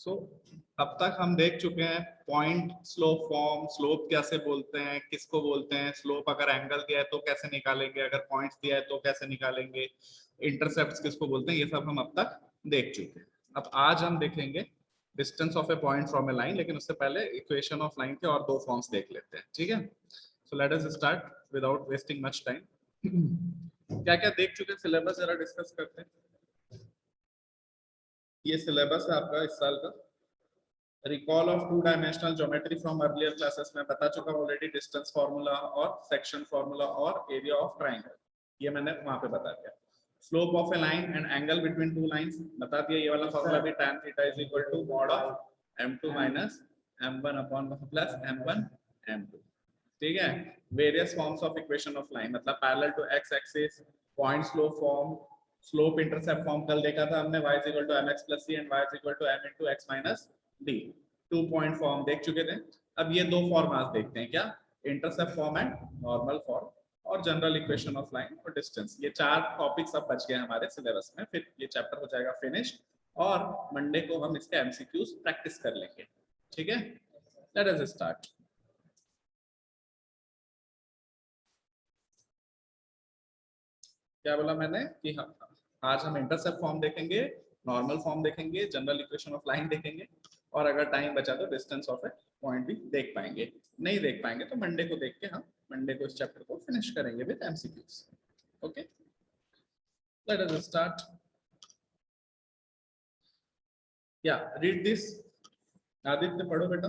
सो अब तक हम देख चुके हैं पॉइंट स्लोप फॉर्म, स्लोप कैसे बोलते हैं, किसको बोलते हैं, स्लोप अगर एंगल दिया है तो कैसे निकालेंगे, अगर पॉइंट्स दिया है तो कैसे निकालेंगे, इंटरसेप्ट्स किसको बोलते हैं, ये सब हम अब तक देख चुके हैं। अब आज हम देखेंगे distance of A point from A line, लेकिन उससे पहले इक्वेशन ऑफ लाइन के और दो फॉर्म्स देख लेते हैं, ठीक है। So let us start without wasting much time. क्या क्या देख चुके हैं सिलेबस जरा डिस्कस करते हैं। ये सिलेबस है आपका इस साल का। Recall of two dimensional geometry from earlier classes में बता चुका हूं ऑलरेडी, डिस्टेंस फार्मूला और सेक्शन फार्मूला और एरिया ऑफ ट्रायंगल, ये मैंने वहां पे बता दिया। Slope of a line and angle between two lines बता दिया, ये वाला फार्मूला भी tan theta is equal to mod of m2 minus m1 upon plus m1 m2, ठीक है। Various forms of equation of line मतलब parallel to X axis, point slope form, slope intercept form कल देखा था हमने, y equal to mx plus c and y equal to m into x minus d, 2 point form देख चुके थे। अब ये दो फॉर्म आज देखते हैं, क्या, intercept form and normal form, और जनरल इक्वेशन ऑफ लाइन और डिस्टेंस। ये चार टॉपिक्स अब बच गए हमारे सिलेबस में, फिर ये चैप्टर हो जाएगा फिनिश, और मंडे को हम इसके एमसीक्यूज प्रैक्टिस कर लेंगे, ठीक है। Let us start. क्या बोला मैंने कि आज हम इंटरसेप्ट फॉर्म देखेंगे, नॉर्मल फॉर्म देखेंगे, जनरल इक्वेशन ऑफ लाइन देखेंगे, और अगर टाइम बचा तो डिस्टेंस ऑफ ए पॉइंट भी देख पाएंगे। नहीं देख पाएंगे तो मंडे को देख के हम मंडे को इस चैप्टर को फिनिश करेंगे with MCQs. Okay, let us start. या रीड दिस। आदित्य पढ़ो बेटा।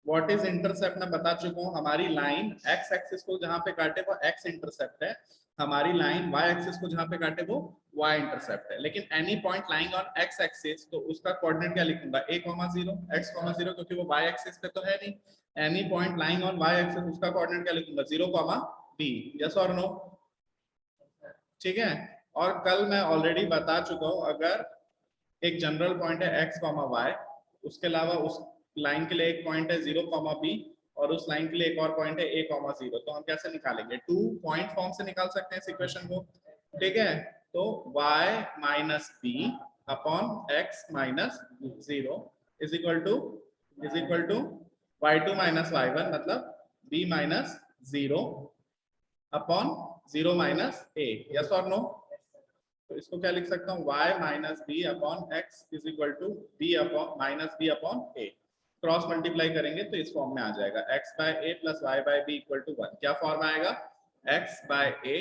व्हाट इज इंटरसेप्ट मैं बता चुका हूँ। हमारी लाइन एक्स एक्सिस को जहां पे काटे वो एक्स इंटरसेप्ट है, हमारी लाइन वाई एक्सिस को जहां पे काटे वो वाई इंटरसेप्ट है। लेकिन any point lying on x axis, तो उसका कोऑर्डिनेट क्या लिखूंगा, a, 0 x, 0, क्योंकि वो वाई एक्सिस पे तो है नहीं। Any point lying on Y axis, उसका कोऑर्डिनेट क्या लिखूंगा, 0, b। यस और नो, ठीक है। और कल मैं ऑलरेडी बता चुका हूँ, अगर एक जनरल पॉइंट है x, y, उसके अलावा उस लाइन के लिए एक पॉइंट है 0, b, और उस लाइन के लिए एक और पॉइंट है a, 0, तो हम कैसे निकालेंगे, 2 पॉइंट फॉर्म से निकाल सकते हैं इस इक्वेशन को, ठीक है। तो y minus b upon x minus 0 is equal to y2 minus y1 मतलब b minus 0 upon 0 minus a। Yes और नो, तो इसको क्या लिख सकता हूँ, y minus b upon x is equal to b upon minus b upon a. Cross multiply करेंगे तो इस फॉर्म में आ जाएगा, x by a plus y by b equal to 1। क्या फॉर्म आएगा, x by a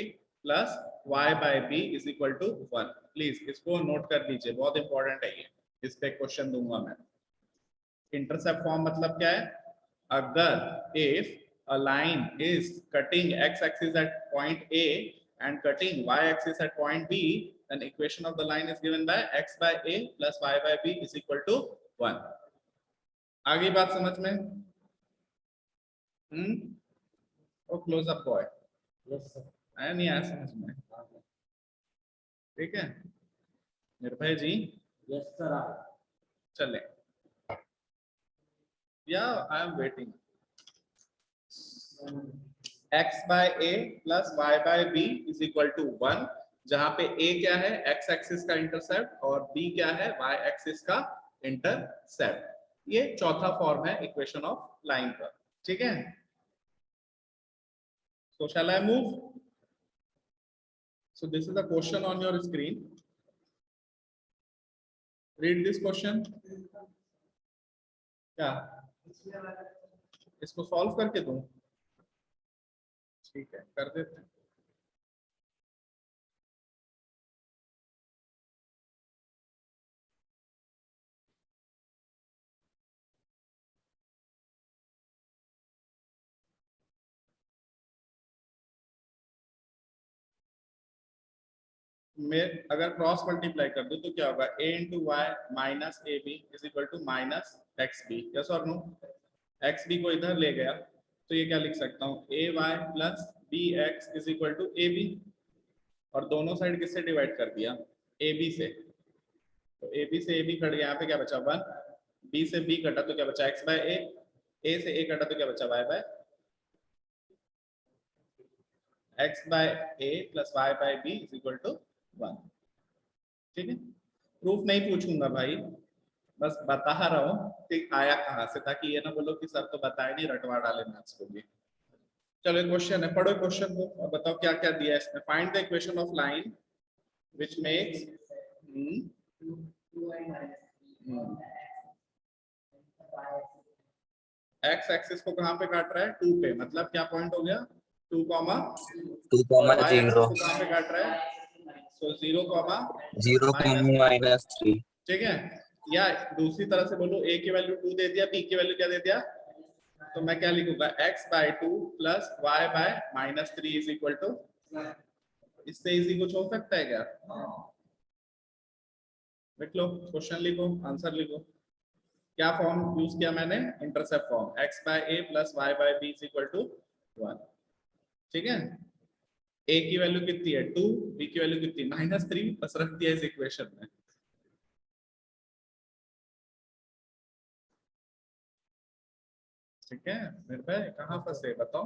plus y by b is equal to 1। Please इसको note कर दीजिए, बहुत इंपॉर्टेंट है ये, इस पे क्वेश्चन दूंगा मैं। इंटरसेप्ट फॉर्म मतलब क्या है, अगर if a line is cutting x-axis at point A and cutting y-axis at point B, then equation of the line is given by x by A plus y by B is equal to 1। आगे बात समझ में? ओ close up boy, आया नहीं आया समझ में? ठीक है निर्भय जी। Yes sir. चले, या I am waiting. x by a plus y by b is equal to 1, जहां पे a क्या है, x एक्सिस का इंटरसेप्ट, और b क्या है, y एक्सिस का इंटरसेप्ट। ये चौथा फॉर्म है इक्वेशन ऑफ लाइन का, ठीक है। So shall I move? So this is the question on your screen. Read this question. क्या इसको सॉल्व करके दूं? ठीक है, कर देते हैं। मैं अगर क्रॉस मल्टीप्लाई कर दूं तो क्या होगा, a into y minus a b is equal to minus x b. Yes और नो, एक्स बी को इधर ले गया तो ये क्या लिख सकता हूँ, A Y plus B X is equal to A B, और दोनों साइड किससे डिवाइड कर दिया, ए बी से, तो ए बी से ए बी कट गया, यहाँ पे क्या बचा 1, बी से बी कटा तो क्या बचा x बाय ए, ए से ए कटा तो क्या बचा y by x by a plus y by b is equal to 1। ठीक है, प्रूफ नहीं पूछूंगा भाई, बस बता रहा हूँ कि आया कहाँ से, ताकि ये ना बोलो कि सर तो बताए नहीं, रटवा डाले मैथ्स को भी। चलो एक क्वेश्चन है, पढ़ो क्वेश्चन को और बताओ क्या क्या दिया है इसमें। Find the equation of line which makes x axis को कहाँ पे काट रहा है 2 पे, मतलब क्या पॉइंट हो गया 2, 2, और y एक्सिस 0, को कहाँ पे काट रहा है, सो 0, 0, -3। ठीक है, या दूसरी तरह से बोलो a की वैल्यू 2 दे दिया, b की वैल्यू क्या दे दिया, तो मैं क्या लिखूंगा x by 2 plus y by -3 is equal to, इससे इजी कुछ हो सकता है क्या, लिख लो क्वेश्चन, लिखो आंसर लिखो। क्या फॉर्म यूज किया मैंने, intercept form, x by a plus y by b is equal to 1। ठीक है, a की वैल्यू कितनी है 2, b की वैल्यू कितनी -3, बस रख दिया इस इक्वेशन में। ठीक है, मेरे भाई कहाँ फंसे बताओ,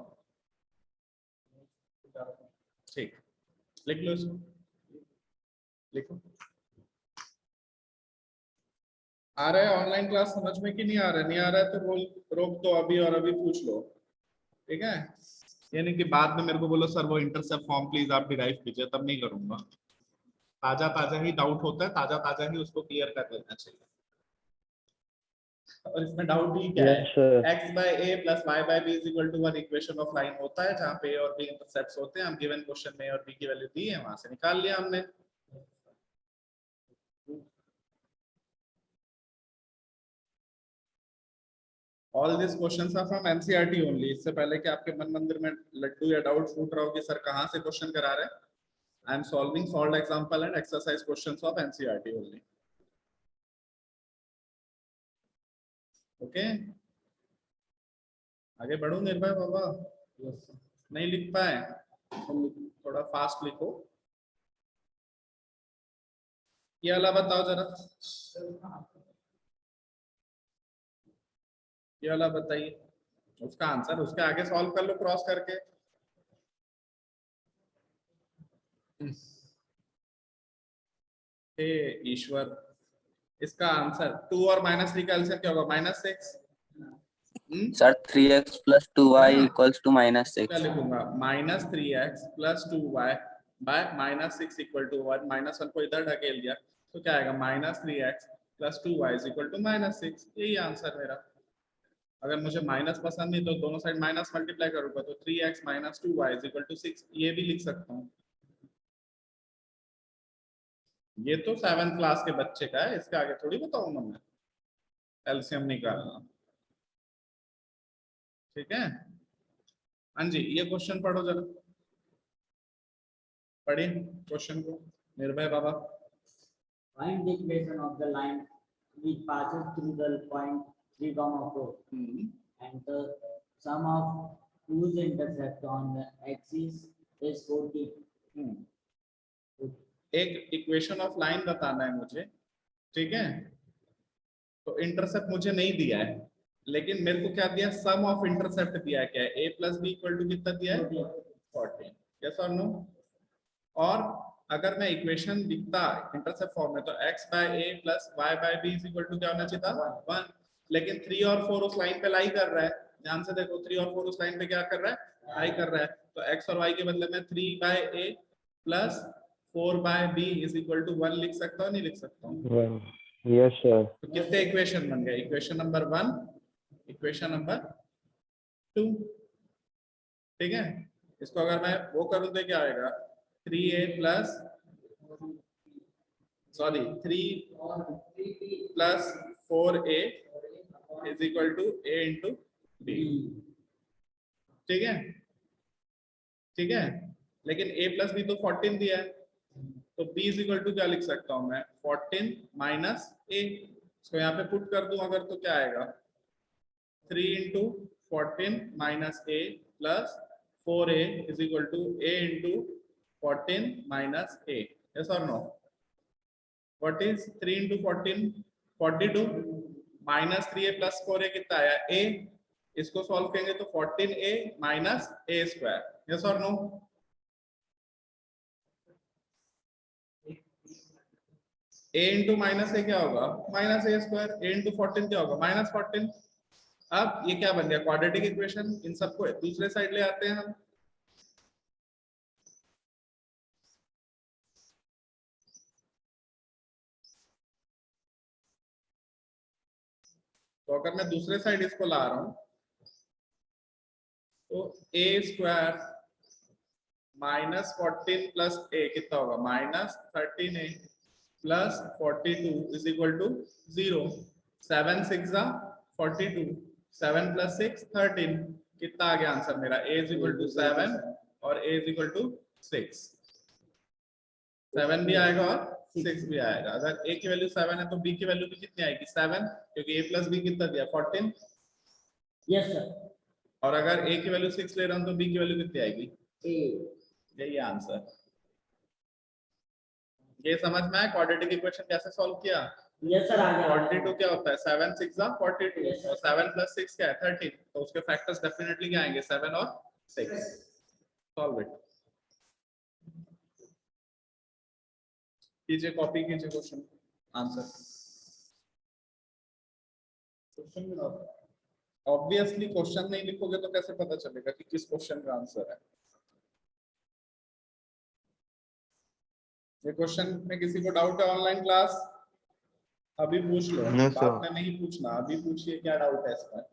ठीक, लिख लो इसको, लिखो। आ रहा है ऑनलाइन क्लास समझ में कि नहीं आ रहा है, नहीं आ रहा है तो बोल, रोक दो अभी और अभी पूछ लो। ठीक है, यानी कि बाद में मेरे को बोलो सर वो इंटरसेप्ट फॉर्म प्लीज आप डिराइव कीजिए, तब नहीं करूंगा। ताजा ताजा ही डाउट होता है, ताजा ताजा ही उसको क्लियर कर लेना चाहिए। और इसमें डाउट ही क्या है, x by a plus y by b is equal to 1 equation of line होता है जहां पे a और b इंटरसेप्ट्स होते हैं। हम गिवन क्वेश्चन में a और b की वैल्यू दी है, वहां से निकाल लिया हमने। All this questions are from NCERT only. इससे पहले कि आपके मन मंदिर में लड्डू या डाउट फूट रहा हो कि सर कहां से क्वेश्चन करा रहे हैं, I am solving solved example and exercise questions of NCERT only. Okay, आगे बढ़ो निर्भय बाबा, नहीं लिख पाए थोड़ा फास्ट लिखो। ये वाला बताओ जरा, ये वाला बताइए उसका आंसर, उसके आगे सॉल्व कर लो क्रॉस करके। हे ईश्वर, इसका आंसर 2 और -3 का आंसर क्या होगा, -6। Sir 3x plus 2y equals to -6। क्या लिखूंगा, -3x plus 2y bye -6 equal to 1, -1 को इधर ढकेल दिया तो क्या आएगा, -3x plus 2y is equal to -6। यही आंसर मेरा। अगर मुझे माइनस पसंद नहीं तो दोनों साइड माइनस मल्टीप्लाई करूंगा तो 3x - 2y is equal to 6, ये भी लिख सकता हूँ। ये तो 7th क्लास के बच्चे का है, इसके आगे थोड़ी बताऊंगा मैं एलसीएम निकालना। ठीक है, हाँ जी, ये क्वेश्चन पढ़ो जरा, पढ़िए क्वेश्चन को निर्भय बाबा। Find the equation of the line which passes through the point 3, 4 and the sum of whose intercept on the axis is 40. एक इक्वेशन ऑफ लाइन बताना है मुझे, ठीक है, तो इंटरसेप्ट मुझे नहीं दिया है, लेकिन मेरे को क्या दिया, सम ऑफ इंटरसेप्ट दिया है, क्या है a plus b equal to कितना दिया है 40, यस और नो। और अगर मैं इक्वेशन लिखता इंटरसेप्ट फॉर्म में तो x by a plus y by b is equal to क्या होना चाहिए था 1, लेकिन 3 और 4 उस लाइन पे लाई कर रहा है, ध्यान से देखो 3 और 4 उस लाइन पे क्या कर रहा है, लाई कर रहा है, तो x और y के बदले में 3 by a plus 4 by b is equal to 1 लिख सकता हूँ, नहीं लिख सकता हूँ, यस सर। तो कितने इक्वेशन बन गए, इक्वेशन नंबर 1, इक्वेशन नंबर 2। ठीक है, इसको अगर मैं वो करूँ तो क्या आएगा, 3a plus sorry 3 plus 4a is equal to a into b। ठीक है, ठीक है, लेकिन a प्लस b तो 14 दिया है, तो b इज इक्वल टू क्या लिख सकता हूं मैं, 14 माइनस a, इसको यहाँ पे पुट कर दूं अगर तो क्या आएगा, 3 into 14 minus a plus 4a is equal to a into 14 minus a, yes और no. What is 3 into 14, 42 minus 3a plus 4a कितना आया, a इसको सॉल्व करेंगे तो 14a minus a square, yes और no? a into minus A क्या होगा? Minus A square. a into 14 क्या होगा? माइनस 14। अब ये क्या बन गया? Quadratic equation. इन सबको दूसरे साइड ले आते हैं हम। तो अगर मैं दूसरे साइड इसको ला रहा हूं तो a square minus 14 plus a कितना होगा? Minus 13a plus 42 is equal to 0। 7 6 42, 7 plus 6 13। कितना आ गया आंसर मेरा? a इज इक्वल टू 7 और a इज इक्वल टू 6। 7 भी आएगा और 6 भी आएगा। अगर a की वैल्यू 7 है तो b की वैल्यू भी कितनी आएगी? 7, क्योंकि a प्लस b कितना दिया? 14। Yes sir. और अगर a की वैल्यू 6 ले रहा हूं तो b की वैल्यू कितनी आएगी? यही आंसर। ये समझ में आया क्वाड्रेटिक इक्वेशन कैसे सॉल्व किया? यस सर, आ गया। 42 क्या होता है? 7 6 42 Yes, sir. और 7 प्लस 6 क्या है? 13। तो उसके फैक्टर्स डेफिनेटली क्या आएंगे? 7 और 6। Solve it. कीजिए, कॉपी कीजिए question answer. Question obviously question नहीं लिखोगे तो कैसे पता चलेगा कि किस क्वेश्चन का आंसर है? ये क्वेश्चन में किसी को डाउट है? ऑनलाइन क्लास अभी पूछ लो, बाद में नहीं पूछना, अभी पूछिए क्या डाउट है इसमें।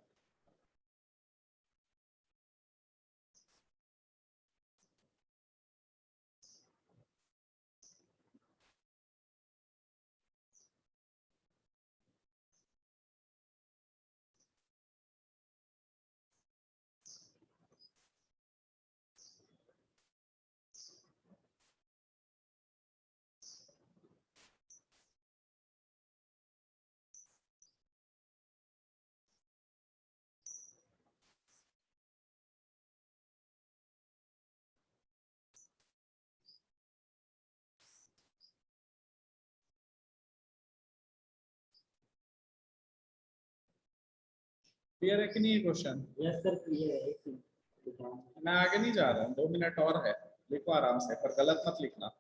क्लियर है कि नहीं क्वेश्चन? यस सर, क्लियर है। मैं आगे नहीं जा रहा हूँ, 2 मिनट और है, लिखो आराम से, पर गलत मत लिखना।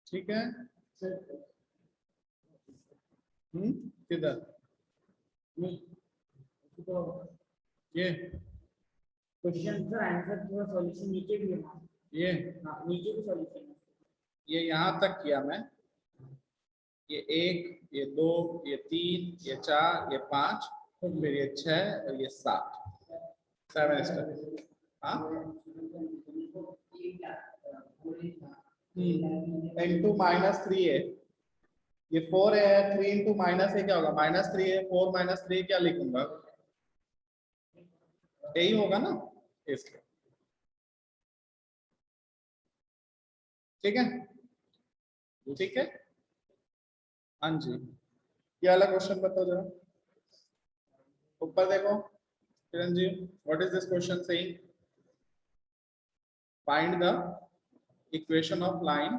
ठीक है। किधर? ये क्वेश्चन सर आंसर पूरा सॉल्यूशन नीचे भी है ना? ये हाँ, नीचे भी सॉल्यूशन है। ये यहाँ तक किया मैं। ये 1, ये 2, ये 3, ये 4, ये 5, फिर ये 6 और ये 7। 7 स्टेप। हाँ, इंटू माइनस 3 है, ये 4 है। 3 इंटू माइनस है क्या होगा? माइनस 3 है। 4 माइनस 3 क्या लिखूंगा? यही होगा ना इसके। ठीक है, ठीक है। हाँ जी, ये वाला क्वेश्चन बताओ जरा, ऊपर देखो Chiranjeev. What is this question saying? Find the equation of line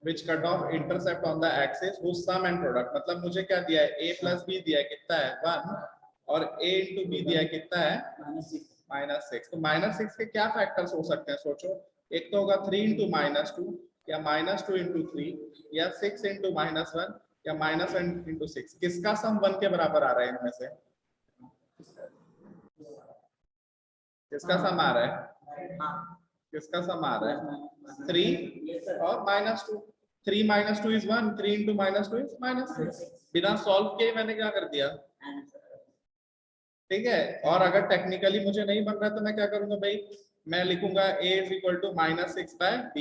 which cut off intercept on the axis whose sum and product। मतलब मुझे क्या दिया है? a प्लस बी दिया है, कितना है? 1, और a इंटू बी दिया है, कितना है? -6। तो -6 के क्या फैक्टर्स हो सकते हैं? सोचो। एक तो होगा 3 इंटू -2, या -2 इंटू 3, या 6 इंटू -1, या -1 इंटू 6। किसका सम 1 के बराबर आ रहा है इनमें से? किसका सम आ रहा है? किसका सम आ रहा है? 3 और -2। 3 - 2 इज 1, 3 into -2 इज -6। बिना सॉल्व किए मैंने क्या कर दिया, ठीक है। और अगर टेक्निकली मुझे नहीं बन रहा है तो मैं क्या करूंगा भाई, मैं लिखूंगा a is equal to -6/b,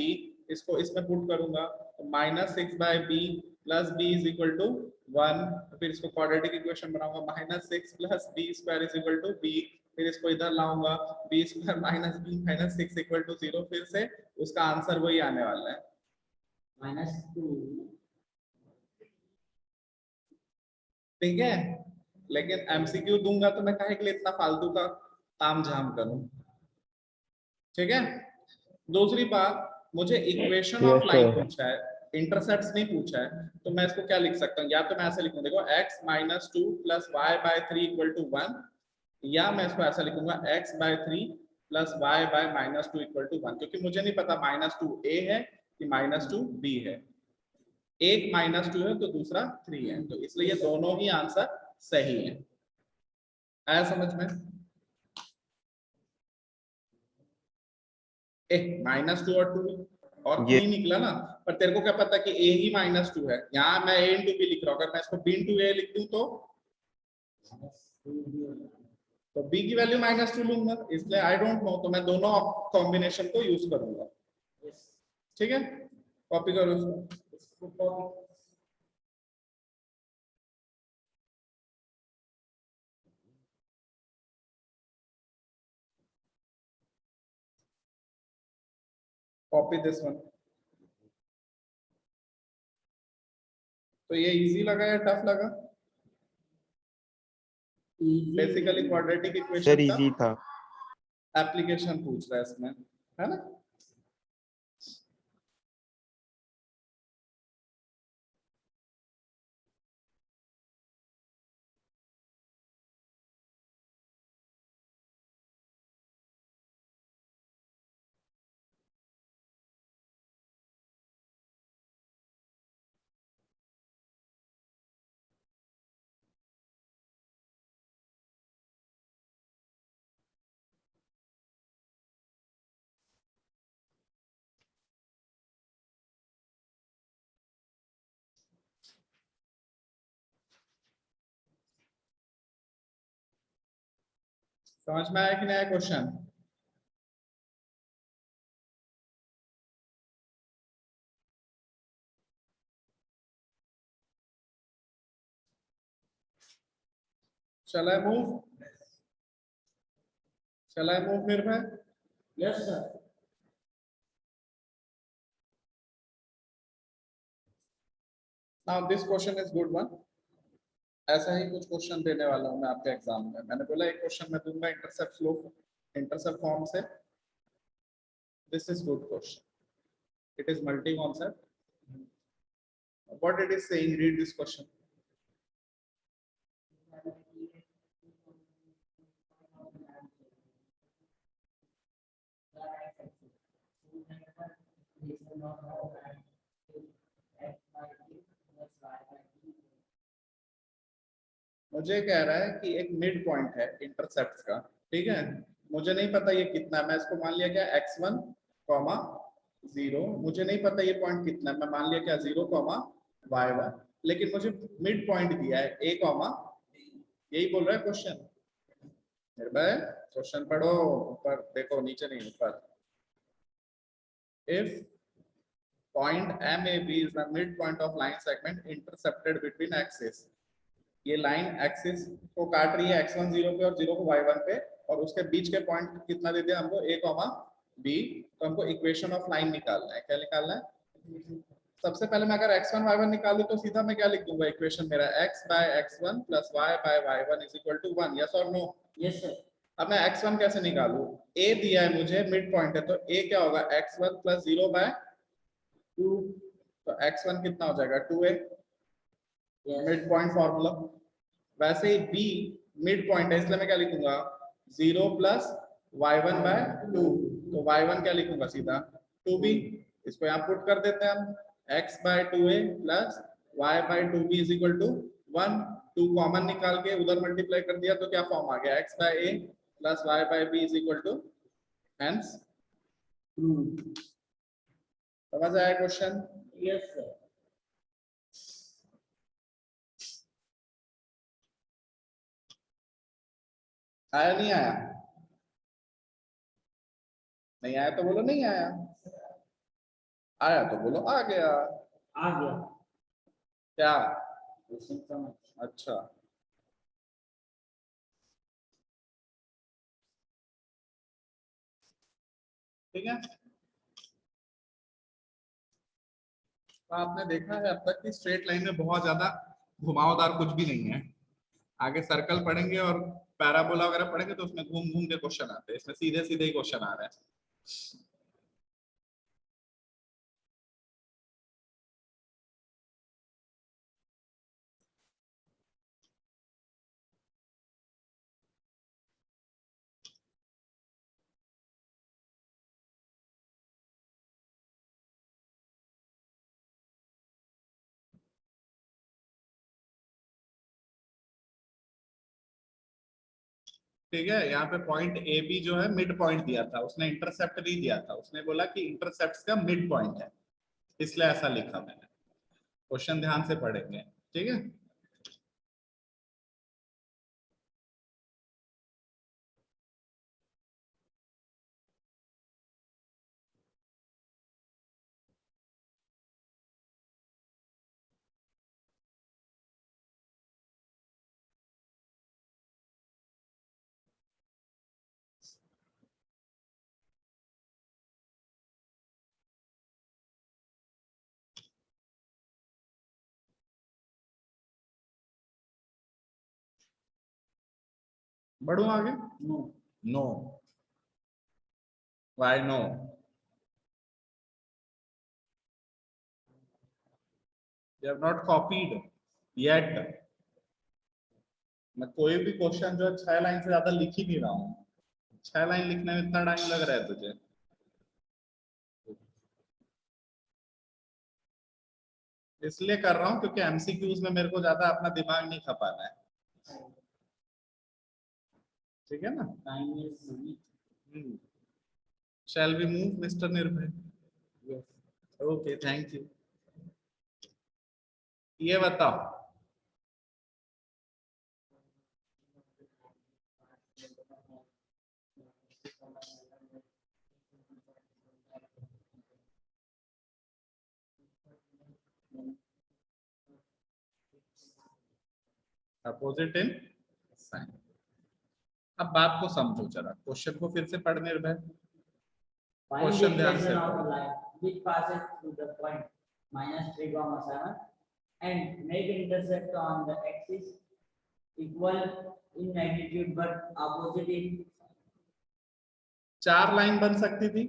इसको इसमें पुट करूंगा तो -6/b plus b is equal to 1, फिर इसको क्वाड्रेटिक इक्वेशन बनाऊंगा -6 + b square is equal to b, फिर इसको इधर लाऊंगा b square -b - 6 equal to 0, फिर से उसका आंसर वही आने वाला है -2। ठीक है। लेकिन एमसीक्यू दूंगा तो मैं काहे के लिए इतना फालतू का तामझाम करूं, ठीक है। दूसरी बात, मुझे इक्वेशन ऑफ लाइन पूछा है, इंटरसेप्ट्स नहीं पूछा है, तो मैं इसको क्या लिख सकता हूँ, या तो मैं ऐसे लिखूंगा, देखो x - 2 + y/3 = 1, या मैं इसको ऐसा लिखूंगा x/3 + y/-2 = 1, क्योंकि मुझे नहीं पता -2 a है कि -2 b है, एक -2 है तो दूसरा 3 है, तो इसलिए ये दोनों ही आंसर सही है। आया समझ में? -2 और 2 और 3 निकला ना, पर तेरे को क्या पता कि a ही -2 है, यहाँ मैं a into b लिख रहा हूँ, अगर मैं इसको b into a लिख दूं तो b की वैल्यू -2 लूंगा, इसलिए आई डोंट नो, तो मैं दोनों कॉम्बिनेशन को यूज करूंगा, ठीक है। कॉपी करो इसको। Copy this one. तो ये इजी लगा या टफ लगा? बेसिकली क्वाड्रेटिक इक्वेशन इजी था। एप्लीकेशन पूछ रहा है इसमें, है ना। समझ में आया कि नया question? Shall I move? Shall I move, Nirbhay? Yes, sir. Now this question is good one. ऐसा ही कुछ क्वेश्चन देने वाला हूं मैं आपके एग्जाम में। मैंने बोला एक क्वेश्चन मैं दूंगा इंटरसेप्ट स्लोप, इंटरसेप्ट फॉर्म से। This is good question. It is multi-concept. What it is saying? Read this question. मुझे कह रहा है कि एक मिड पॉइंट है इंटरसेप्ट का, ठीक है। मुझे नहीं पता ये कितना है, मैं इसको मान लिया क्या x1, 0, मुझे नहीं पता ये पॉइंट कितना है, मैं मान लिया क्या 0, y1, लेकिन मुझे मिड पॉइंट दिया है a, यही बोल रहा है क्वेश्चन। निर्भय क्वेश्चन पढ़ो, ऊपर देखो, नीचे नहीं ऊपर। If point MAB is the midpoint of line segment intercepted between axes, ये लाइन एक्सिस को काट रही है x1 0 पे और 0 को y1 पे, और उसके बीच के पॉइंट कितना दे दिया हमको a, b, तो हमको इक्वेशन ऑफ लाइन निकालना है। क्या निकालना है? सबसे पहले मैं अगर x1 y1 निकालूं तो सीधा मैं क्या लिख दूंगा, इक्वेशन मेरा x/x1 + y/y1 = 1। यस और नो? Yes sir. अब मैं x1 कैसे निकालूं? a दिया है मुझे, मिड पॉइंट है, तो a क्या होगा, x1 + 0/2, तो x1 कितना हो जाएगा 2a, मिड पॉइंट फॉर्मूला। वैसे ही b मिड पॉइंट है, इसलिए मैं क्या लिखूंगा 0 + y1/2, तो y1 क्या लिखूंगा सीधा 2b, इसको यहाँ पुट कर देते हैं हम, x/2a + y/2b = 1, 2 कॉमन निकाल के उधर मल्टीप्लाई कर दिया तो क्या फॉर्म आ गया, x by a plus y by b is equal to hence True. समझ आया क्वेश्चन? Yes, sir. आया नहीं आया? नहीं आया तो बोलो नहीं आया, आया तो बोलो आ गया। आ गया। क्या? क्वेश्चन समझ। अच्छा ठीक है। तो आपने देखा है अब तक कि स्ट्रेट लाइन में बहुत ज्यादा घुमावदार कुछ भी नहीं है। आगे सर्कल पढ़ेंगे और पैराबोला वगैरह पढ़ेंगे तो उसमें घूम घूम के क्वेश्चन आते हैं, इसमें सीधे सीधे ही क्वेश्चन आ रहे हैं। ठीक है, यहाँ पे पॉइंट ए बी जो है मिड पॉइंट दिया था, उसने इंटरसेप्ट नहीं दिया था, उसने बोला कि इंटरसेप्ट का मिड पॉइंट है, इसलिए ऐसा लिखा मैंने। क्वेश्चन ध्यान से पढ़ेंगे, ठीक है। बढ़ो आगे। No. No, why no? You have not copied yet. मैं कोई भी क्वेश्चन जो 6 लाइन से ज्यादा लिख ही नहीं रहा हूँ। 6 लाइन लिखने में इतना टाइम लग रहा है तुझे? इसलिए कर रहा हूँ क्योंकि एमसीक्यूज में मेरे को ज्यादा अपना दिमाग नहीं खपाना है, ठीक है ना। Time is money. Shall we move mister Nirbhay? Yes. Okay thank you. ये बताओ, अपोजिट इन साइन। अब बात को समझो जरा, क्वेश्चन को फिर से पढ़ निर्भय। Find the क्वेश्चन ध्यान से equation of पढ़ो। a line which passes through the point -3, 7 and make intercept on the axis equal in magnitude but opposite in. 4 line बन सकती थी,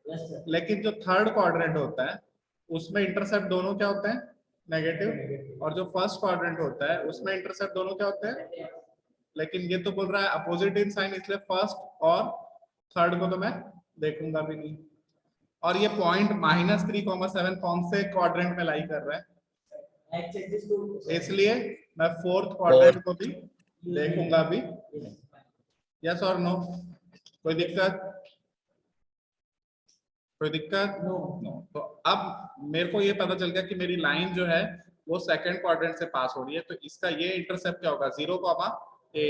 Yes, sir. लेकिन जो थर्ड क्वाड्रेंट होता है उसमें इंटरसेप्ट दोनों क्या होते हैं, नेगेटिव, और जो फर्स्ट क्वाड्रेंट होता है उसमें इंटरसेप्ट दोनों क्या होते हैं। लेकिन ये तो बोल रहा है अपोजिट इन साइन, इसलिए फर्स्ट और थर्ड को तो मैं देखूंगा भी नहीं। और ये पॉइंट -3, 7 कौन से क्वाड्रेंट में लाई कर रहा है, X-axis को इसलिए मैं फोर्थ क्वाड्रेंट को भी देखूंगा भी। यस और नो? कोई दिक्कत? कोई दिक्कत? नो। नो। तो अब मेरे को ये पता चल गया कि मेरी लाइन जो है वो सेकंड क्वाड्रेंट से पास हो रही है, तो इसका ये इंटरसेप्ट क्या होगा, 0, a,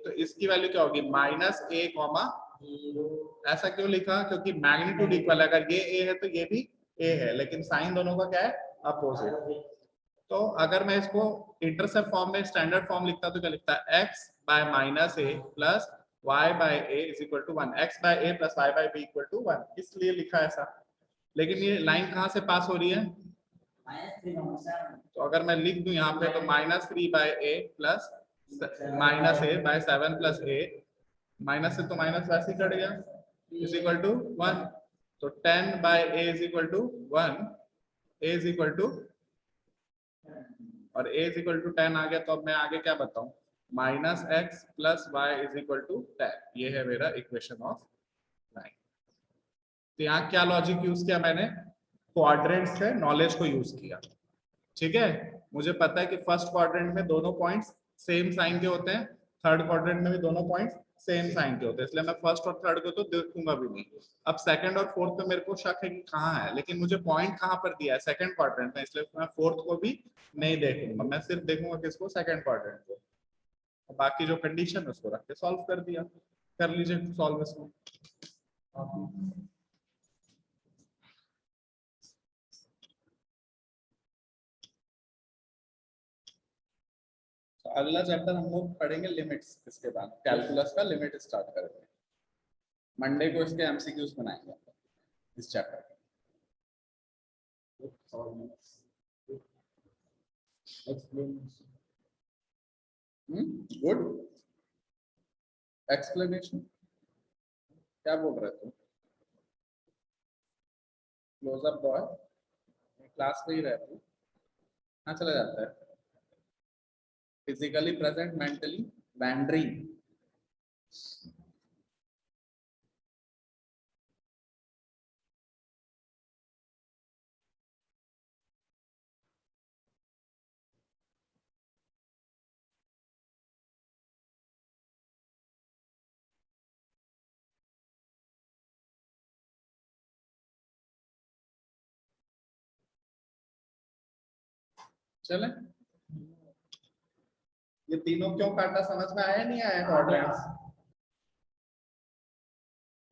तो इसकी वैल्यू क्या होगी, -a, ऐसा क्यों लिखा, क्योंकि मैग्नीट्यूड इक्वल है, अगर ये a है तो ये भी a है, लेकिन साइन दोनों का क्या है, अपोजिट। तो अगर मैं इसको इंटरसेप्ट फॉर्म में स्टैंडर्ड फॉर्म लिखता तो क्या लिखता है, x by -a plus y by a is equal to 1, x by a plus y by b equal to 1, इसलिए लिखा ऐसा। लेकिन ये लाइन कहाँ से पास हो रही है, -3, 7 तो अगर मैं लिख दूं यहाँ पे तो -3 by a plus -a by 7 plus a, minus से तो माइनस वैसे ही कट गया, इज इक्वल टू 1। तो 10 by a is equal to 1, a is equal to, और a इज इक्वल टू 10 आ गया, तो अब मैं आगे क्या बताऊं, -x plus y is equal to 10, ये है मेरा इक्वेशन ऑफ लाइन। तो यहाँ क्या लॉजिक यूज किया मैंने, क्वाड्रेंट्स के नॉलेज को यूज किया, ठीक है। मुझे पता है कि फर्स्ट क्वाड्रेंट में दोनों पॉइंट्स सेम साइन के होते हैं, थर्ड क्वाड्रेंट में भी दोनों पॉइंट्स सेम साइन के होते हैं, इसलिए मैं फर्स्ट और थर्ड को तो देखूंगा भी नहीं। अब सेकंड और फोर्थ पे मेरे को शक है कि कहाँ है, लेकिन मुझे पॉइंट कहाँ पर दिया है, सेकंड क्वाड्रेंट में, इसलिए मैं फोर्थ को भी नहीं देखूंगा, मैं सिर्फ देखूंगा किसको, सेकंड क्वाड्रेंट को। बाकी जो कंडीशन है उसको रख के सॉल्व कर दिया। कर लीजिए सॉल्व इसको। तो अगला चैप्टर हम लोग पढ़ेंगे लिमिट्स, इसके बाद कैलकुलस का लिमिट स्टार्ट करेंगे। मंडे को इसके एमसीक्यूज बनाएंगे इस चैप्टर के। Good explanation. क्या बोल रहे थे? क्लोजअप बॉय क्लास में ही रहते, हाँ चला जाता है। Physically present, mentally wandering. चले, ये तीनों क्यों काटा समझ में आया नहीं आया? क्वाड्रेंट्स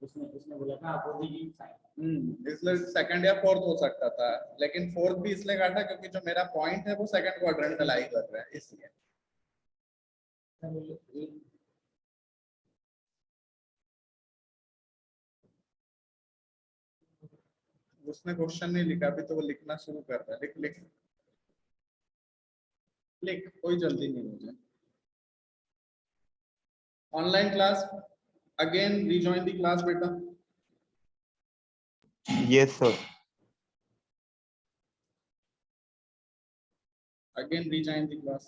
उसने बोला था अपोजिट साइड, इसलिए सेकंड या फोर्थ हो सकता था, लेकिन फोर्थ भी इसलिए काटा क्योंकि जो मेरा पॉइंट है वो सेकंड क्वाड्रेंट में लाई कर रहा है, इसलिए। उसने क्वेश्चन नहीं लिखा अभी, तो वो लिखना शुरू कर रहा है। लिख लिख लिख, कोई जल्दी नहीं मुझे। Online class again rejoin the class बेटा। Yes, sir. Again rejoin the class.